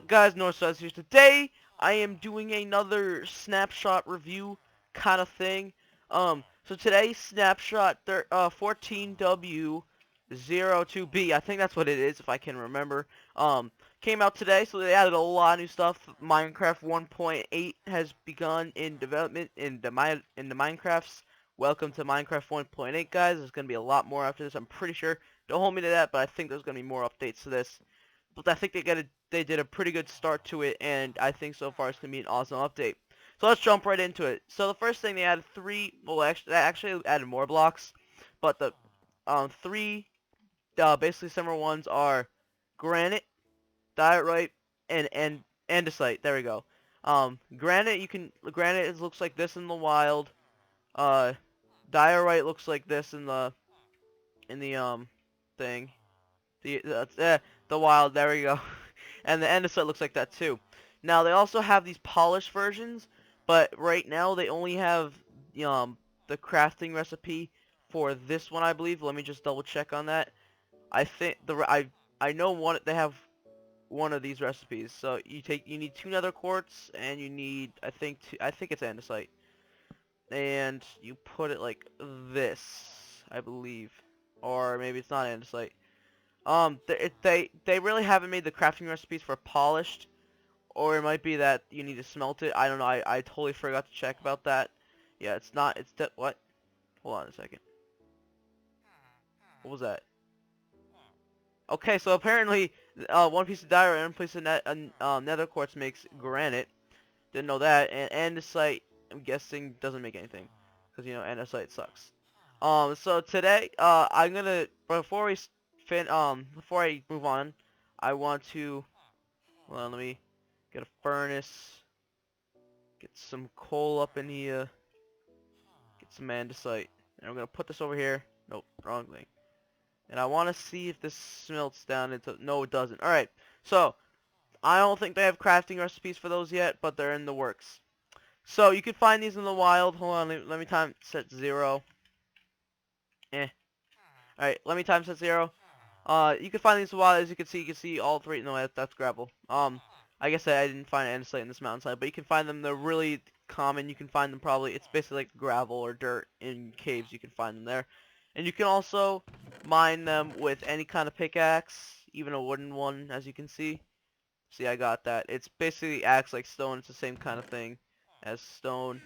up, guys? Northstars here. Today, I am doing another snapshot review kind of thing. So today's snapshot 14W02B, I think that's what it is, if I can remember. Came out today, so they added a lot of new stuff. Minecraft 1.8 has begun in development in the Minecrafts. Welcome to Minecraft 1.8, guys. There's gonna be a lot more after this. I'm pretty sure. Don't hold me to that, but I think there's gonna be more updates to this. But I think they did a pretty good start to it, and I think so far it's gonna be an awesome update. So let's jump right into it. So the first thing, they added they actually added more blocks, but the three basically similar ones are granite, diorite, and andesite. There we go. Granite looks like this in the wild. Uh, diorite looks like this in the thing. The wild, there we go. And the andesite looks like that too. Now they also have these polished versions, but right now they only have the crafting recipe for this one, I believe. Let me just double check on that. I think I know they have one of these recipes. So you need 2 nether quartz, and you need I think it's andesite. And you put it like this, I believe. Or maybe it's not andesite. They really haven't made the crafting recipes for polished, or it might be that you need to smelt it. I don't know. I totally forgot to check about that. Yeah, it's not. What? Hold on a second. What was that? Okay, so apparently, one piece of diorite and one piece of nether quartz makes granite. Didn't know that. And andesite, I'm guessing, doesn't make anything, because andesite sucks. So today, I'm gonna before I move on, I want to. Well, let me get a furnace, get some coal up in here, get some andesite, and I'm gonna put this over here. Nope, wrong thing. And I want to see if this smelts down into. No, it doesn't. All right. So I don't think they have crafting recipes for those yet, but they're in the works. So you can find these in the wild. Hold on, let me time set 0. Eh. All right, let me time set 0. You can find these in the wild. As you can see all 3. No, that's gravel. I guess I didn't find andesite in this mountainside, but you can find them. They're really common. You can find them probably. It's basically like gravel or dirt in caves. You can find them there, and you can also mine them with any kind of pickaxe, even a wooden one, as you can see. See, I got that. It's basically acts like stone. It's the same kind of thing as stone,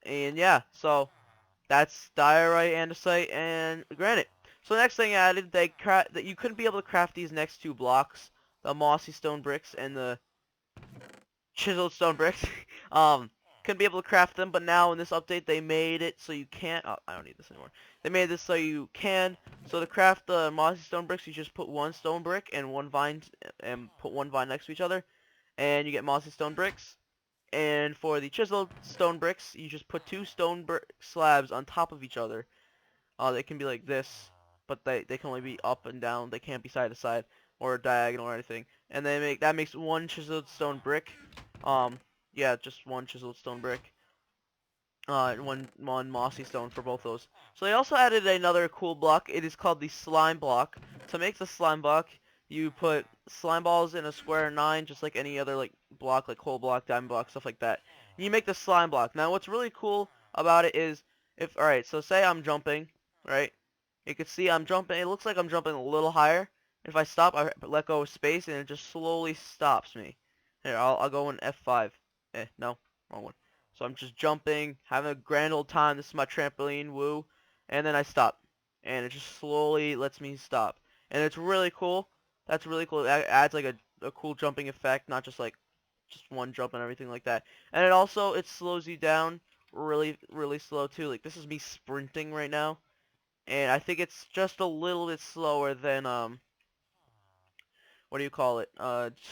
and yeah. So that's diorite, andesite, and granite. So the next thing added, that you couldn't be able to craft these next 2 blocks, the mossy stone bricks and the chiseled stone bricks. um, couldn't be able to craft them, but now in this update they made it so you can't. Oh, I don't need this anymore. They made this so you can. So to craft the mossy stone bricks, you just put 1 stone brick and 1 vine, and put 1 vine next to each other, and you get mossy stone bricks. And for the chiseled stone bricks, you just put 2 stone brick slabs on top of each other. They can be like this, but they can only be up and down. They can't be side to side or diagonal or anything. And that makes 1 chiseled stone brick. Um, yeah, just 1 chiseled stone brick. And one mossy stone for both those. So they also added another cool block. It is called the slime block. To make the slime block, you put slime balls in a square 9, just like any other like block, like coal block, diamond block, stuff like that. And you make the slime block. Now, what's really cool about it is, alright, so say I'm jumping, right? You can see I'm jumping. It looks like I'm jumping a little higher. If I stop, I let go of space, and it just slowly stops me. Here, I'll go in F5. No, wrong one. So I'm just jumping, having a grand old time. This is my trampoline, woo. And then I stop. And it just slowly lets me stop. And it's really cool. That's really cool. It adds like a cool jumping effect, not just like just one jump and everything like that. And it slows you down really, really slow too. Like this is me sprinting right now. And I think it's just a little bit slower than, what do you call it?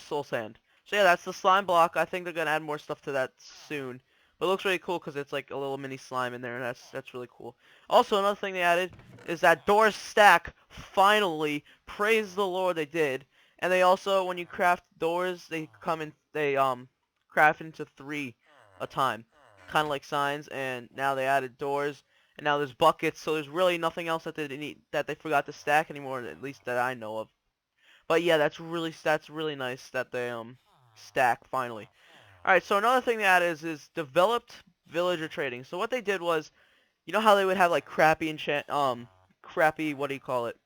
Soul Sand. So yeah, that's the slime block. I think they're gonna add more stuff to that soon. But it looks really cool because it's like a little mini slime in there, and that's really cool. Also, another thing they added is that door stack. Finally, praise the Lord, they did. And they also, when you craft doors, they craft into 3 a time, kind of like signs. And now they added doors, and now there's buckets. So there's really nothing else that they forgot to stack anymore, at least that I know of. But yeah, that's really nice that they stack finally. Alright, so another thing that is developed villager trading. So what they did was, you know how they would have like crappy, what do you call it?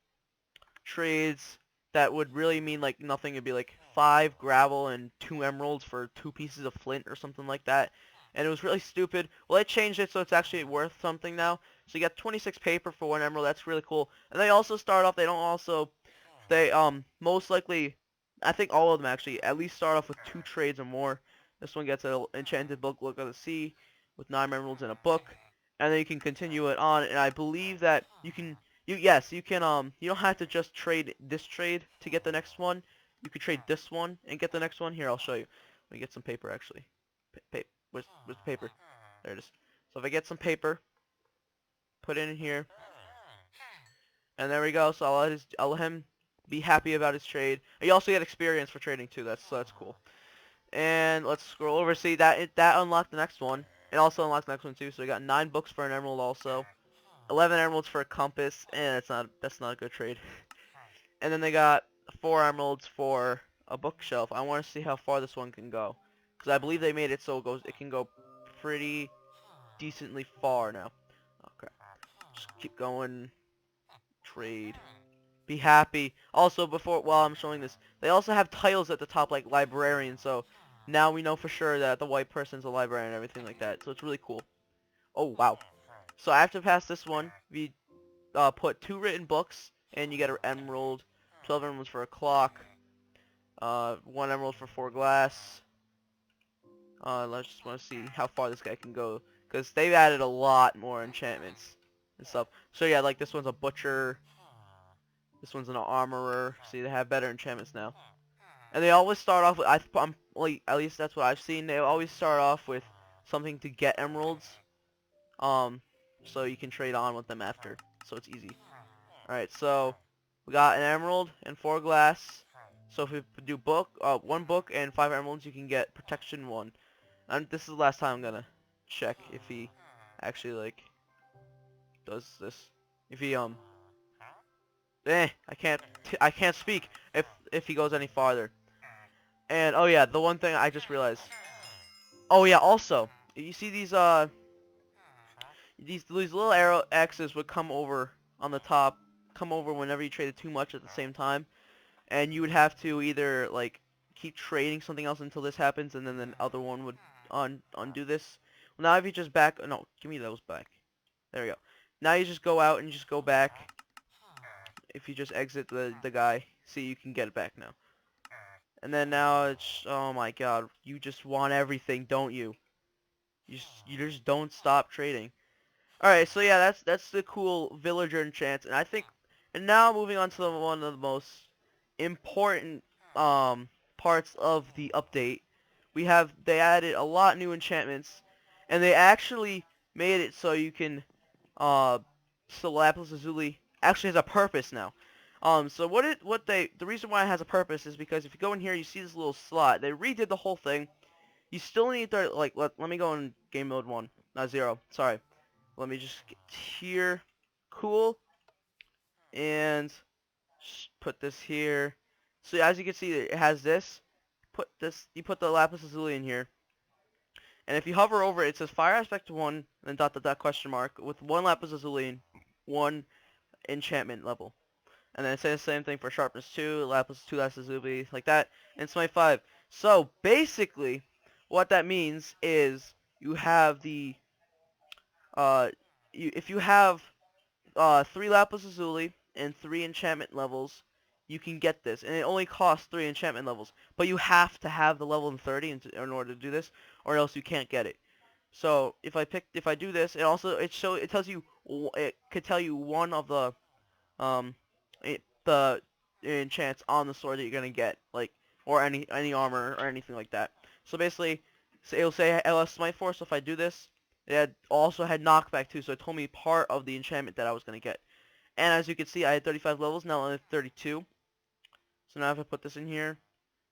Trades that would really mean like nothing. It'd be like 5 gravel and 2 emeralds for 2 pieces of flint or something like that. And it was really stupid. Well, they changed it so it's actually worth something now. So you got 26 paper for 1 emerald. That's really cool. And they also start off, they most likely, I think all of them actually at least start off with 2 trades or more. This one gets an enchanted book, Look of the Sea, with 9 emeralds and a book, and then you can continue it on. And I believe that you can you don't have to just trade this trade to get the next one. You could trade this one and get the next one. Here, I'll show you. Let me get some paper actually. Where's the paper? There it is. So if I get some paper, put it in here, and there we go. So I'll let him be happy about his trade. And you also get experience for trading too. That's cool. And let's scroll over. See that unlocked the next one. It also unlocked the next one too. So we got 9 books for an emerald also. 11 emeralds for a compass, and that's not a good trade. And then they got 4 emeralds for a bookshelf. I want to see how far this one can go, because I believe they made it so it can go pretty decently far now. Okay, just keep going. Trade. Be happy. Also, while I'm showing this, they also have titles at the top like librarian. So now we know for sure that the white person's a librarian and everything like that. So it's really cool. Oh wow. So after pass this one, we put 2 written books, and you get an emerald, 12 emeralds for a clock, 1 emerald for 4 glass. Let's just want to see how far this guy can go, because they've added a lot more enchantments and stuff. So yeah, like this one's a butcher, this one's an armorer. See, they have better enchantments now. And they always start off with, I'm like, at least that's what I've seen, they always start off with something to get emeralds, um, so you can trade on with them after, so it's easy. Alright, so we got an emerald and 4 glass. So if we do 1 book and 5 emeralds, you can get protection 1. And this is the last time I'm gonna check if he actually like does this. If he I can't speak if he goes any farther. And oh yeah, the one thing I just realized. Oh yeah, also, you see these little arrow X's would come over on the top, come over whenever you traded too much at the same time. And you would have to either like keep trading something else until this happens, and then the other one would undo this. Well, now if you just back, no, give me those back. There we go. Now you just go out and just go back. If you just exit the guy, see, you can get it back now. And then now it's, oh my god, you just want everything, don't you? You just don't stop trading. Alright, so yeah, that's the cool villager enchant, and I think, and now moving on to one of the most important parts of the update. They added a lot new enchantments, and they actually made it so you can so Lapis Lazuli actually has a purpose now. So the reason why it has a purpose is because if you go in here, you see this little slot. They redid the whole thing. You still need to like let me go in game mode 1, not 0. Sorry. Let me just get here. Cool. And put this here. So as you can see, it has this. You put the lapis lazuli in here. And if you hover over it, it says fire aspect 1, and dot dot dot question mark, with 1 lapis lazuli and 1 enchantment level. And then it says the same thing for sharpness 2, lapis 2 lapis lazuli, like that, and smite 5. So basically, what that means is you have if you have 3 lapis lazuli and 3 enchantment levels, you can get this, and it only costs 3 enchantment levels. But you have to have the level in 30 in order to do this, or else you can't get it. So if I do this, it tells you, it could tell you one of the um the enchants on the sword that you're gonna get, like, or any armor or anything like that. So basically, so it'll say LS Smite Force. So if I do this, also had knockback too, so it told me part of the enchantment that I was gonna get. And as you can see, I had 35 levels, now I have 32. So now if I put this in here,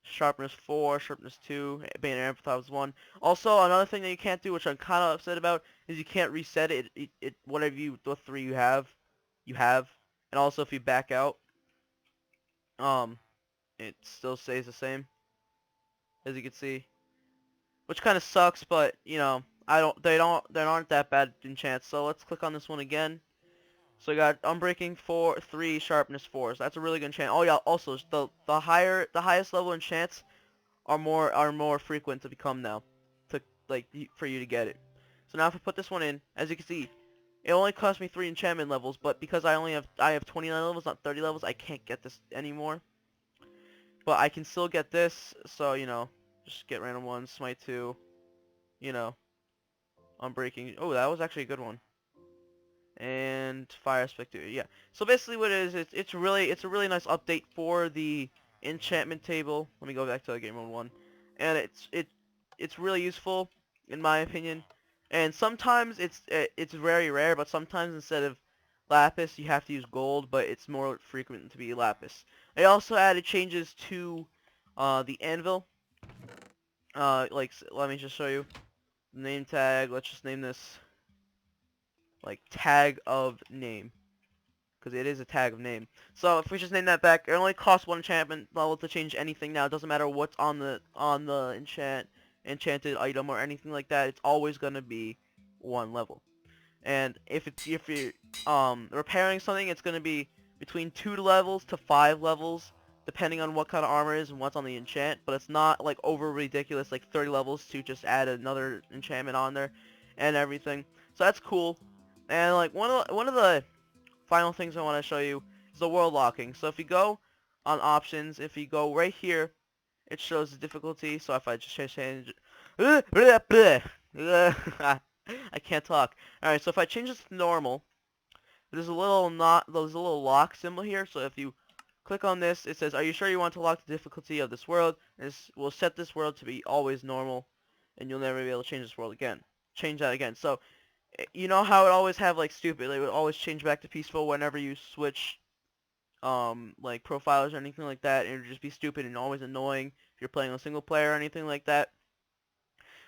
sharpness 4, sharpness 2, Banner Empathize 1. Also, another thing that you can't do, which I'm kind of upset about, is you can't reset it. Whatever the 3 you have, you have. And also, if you back out, it still stays the same. as you can see, which kind of sucks, but you know, they aren't that bad enchants. So let's click on this one again. So we got Unbreaking 4, 3, Sharpness 4. So that's a really good enchant. Oh yeah, also the highest level enchants are more frequent to become now, to for you to get it. So now if I put this one in, as you can see, it only cost me 3 enchantment levels, but because I have 29 levels, not 30 levels, I can't get this anymore. But I can still get this, so you know, just get random ones, Smite 2, you know, Unbreaking. Oh, that was actually a good one. And Fire Spectre, yeah. So basically what it is, it's a really nice update for the enchantment table. Let me go back to the game mode 1. And it's really useful in my opinion. And sometimes it's very rare, but sometimes instead of lapis you have to use gold, but it's more frequent to be lapis. They also added changes to the anvil. Let me just show you. Name tag, let's just name this like tag of name, because it is a tag of name. So if we just name that back, it only costs 1 enchantment level to change anything now. It doesn't matter what's on the enchanted item or anything like that. It's always gonna be 1 level. And if you're repairing something, it's gonna be between 2 levels to 5 levels, depending on what kind of armor it is and what's on the enchant. But it's not like over ridiculous, like 30 levels to just add another enchantment on there and everything. So that's cool. And like one of the final things I want to show you is the world locking. So if you go on options, if you go right here, it shows the difficulty. So if I just change I can't talk. Alright, so if I change this to normal, there's a little lock symbol here. So if you click on this, it says, are you sure you want to lock the difficulty of this world? And this will set this world to be always normal, and you'll never be able to change this world again. Change that again. So you know how it always have like stupid, it would always change back to peaceful whenever you switch like profiles or anything like that, and it would just be stupid and always annoying if you're playing a single player or anything like that.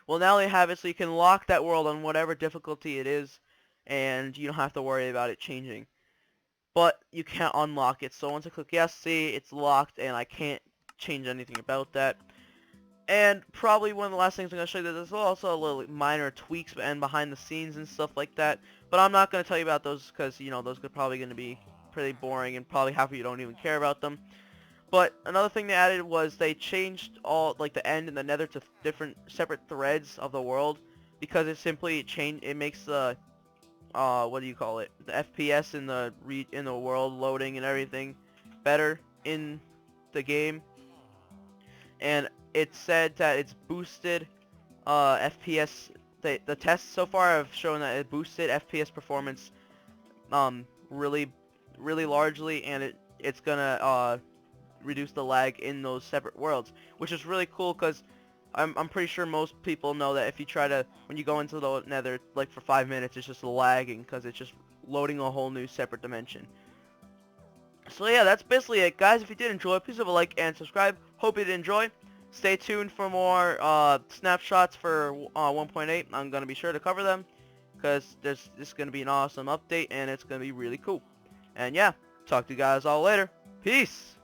Well, now they have it so you can lock that world on whatever difficulty it is, and you don't have to worry about it changing. But you can't unlock it, so once I click yes, see, it's locked, and I can't change anything about that. And probably one of the last things I'm going to show you, there's also a little minor tweaks and behind the scenes and stuff like that. But I'm not going to tell you about those because, you know, those are probably going to be pretty boring and probably half of you don't even care about them. But another thing they added was they changed all, like the end and the nether to different separate threads of the world. Because it makes the, what do you call it? The FPS in the world loading and everything better in the game. And it said that it's boosted FPS. The tests so far have shown that it boosted FPS performance really largely, and it's gonna reduce the lag in those separate worlds, which is really cool because I'm pretty sure most people know that if you try to, when you go into the nether like for 5 minutes, it's just lagging because it's just loading a whole new separate dimension. So yeah, that's basically it, guys. If you did enjoy, please leave a like and subscribe. Hope you did enjoy. Stay tuned for more snapshots for 1.8. I'm going to be sure to cover them because this is going to be an awesome update and it's going to be really cool. And yeah, talk to you guys all later. Peace!